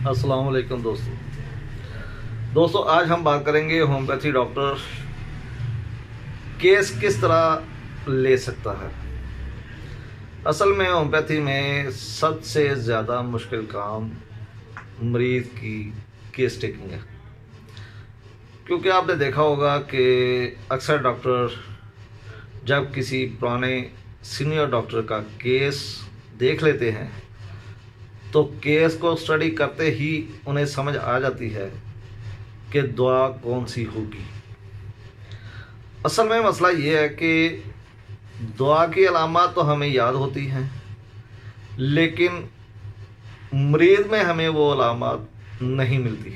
अस्सलाम वालेकुम दोस्तों आज हम बात करेंगे होम्योपैथी डॉक्टर केस किस तरह ले सकता है। असल में होम्योपैथी में सबसे ज़्यादा मुश्किल काम मरीज़ की केस टेकिंग है, क्योंकि आपने देखा होगा कि अक्सर डॉक्टर जब किसी पुराने सीनियर डॉक्टर का केस देख लेते हैं तो केस को स्टडी करते ही उन्हें समझ आ जाती है कि दुआ कौन सी होगी। असल में मसला ये है कि दुआ की अलामत तो हमें याद होती हैं, लेकिन मरीज़ में हमें वो अलामत नहीं मिलती।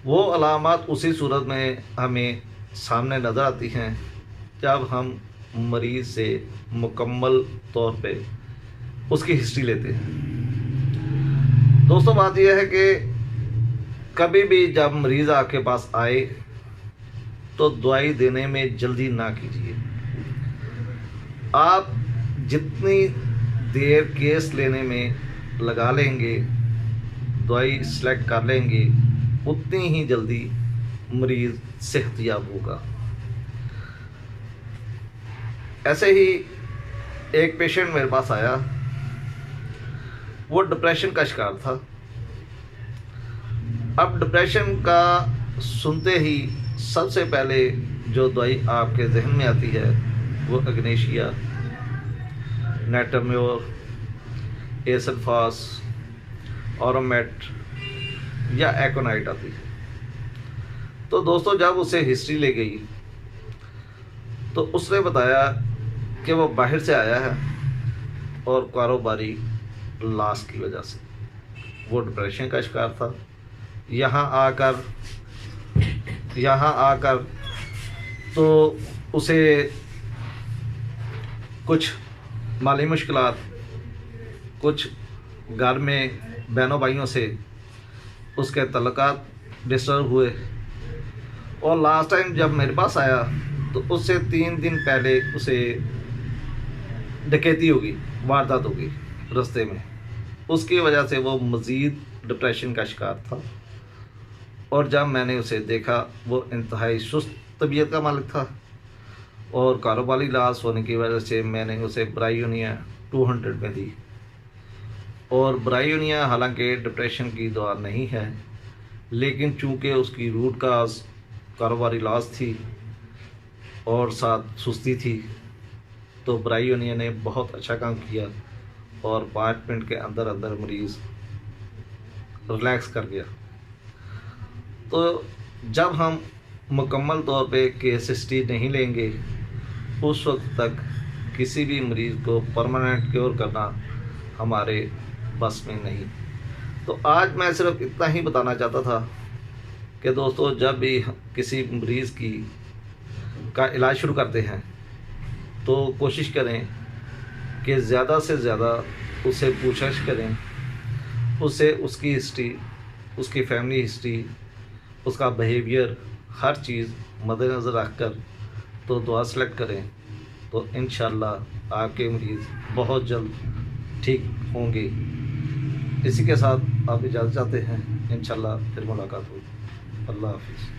वो अलामत उसी सूरत में हमें सामने नज़र आती हैं जब हम मरीज़ से मुकम्मल तौर पे उसकी हिस्ट्री लेते हैं। दोस्तों बात यह है कि कभी भी जब मरीज़ आपके पास आए तो दवाई देने में जल्दी ना कीजिए। आप जितनी देर केस लेने में लगा लेंगे, दवाई सेलेक्ट कर लेंगे, उतनी ही जल्दी मरीज़ सेहतयाब होगा। ऐसे ही एक पेशेंट मेरे पास आया, वो डिप्रेशन का शिकार था। अब डिप्रेशन का सुनते ही सबसे पहले जो दवाई आपके जहन में आती है वो एग्नेशिया, नेटरम्योर, एसल्फास, ऑरोमेट या एकोनाइट आती है। तो दोस्तों जब उसे हिस्ट्री ले गई तो उसने बताया कि वो बाहर से आया है और कारोबारी लॉस की वजह से वो डिप्रेशन का शिकार था। यहाँ आकर तो उसे कुछ माली मुश्किलात, कुछ घर में बहनों भाइयों से उसके तल्लुकात डिस्टर्ब हुए, और लास्ट टाइम जब मेरे पास आया तो उससे 3 दिन पहले उसे डकैती होगी, वारदात होगी रास्ते में। उसकी वजह से वो मज़ीद डिप्रेशन का शिकार था, और जब मैंने उसे देखा वो इंतहाई सुस्त तबीयत का मालिक था, और कारोबारी लॉस होने की वजह से मैंने उसे ब्रायोनिया 200 में दी। और ब्रायोनिया हालांकि डिप्रेशन की दवा नहीं है, लेकिन चूँकि उसकी रूट काज कारोबारी लॉस थी और साथ सुस्ती थी, तो ब्रायोनिया ने बहुत अच्छा काम किया और 5 मिनट के अंदर अंदर मरीज़ रिलैक्स कर गया। तो जब हम मुकम्मल तौर पे केस हिस्ट्री नहीं लेंगे, उस वक्त तक किसी भी मरीज़ को परमानेंट क्योर करना हमारे बस में नहीं। तो आज मैं सिर्फ इतना ही बताना चाहता था कि दोस्तों जब भी किसी मरीज़ का इलाज शुरू करते हैं तो कोशिश करें कि ज़्यादा से ज़्यादा उससे पूछताछ करें, उसे उसकी हिस्ट्री, उसकी फैमिली हिस्ट्री, उसका बिहेवियर, हर चीज़ मद्देनज़र रखकर तो दुआ सेलेक्ट करें, तो इंशाअल्लाह आपके मरीज़ बहुत जल्द ठीक होंगे। इसी के साथ आप इजाज़त चाहते हैं, इंशाअल्लाह फिर मुलाकात होगी। अल्लाह हाफिज़।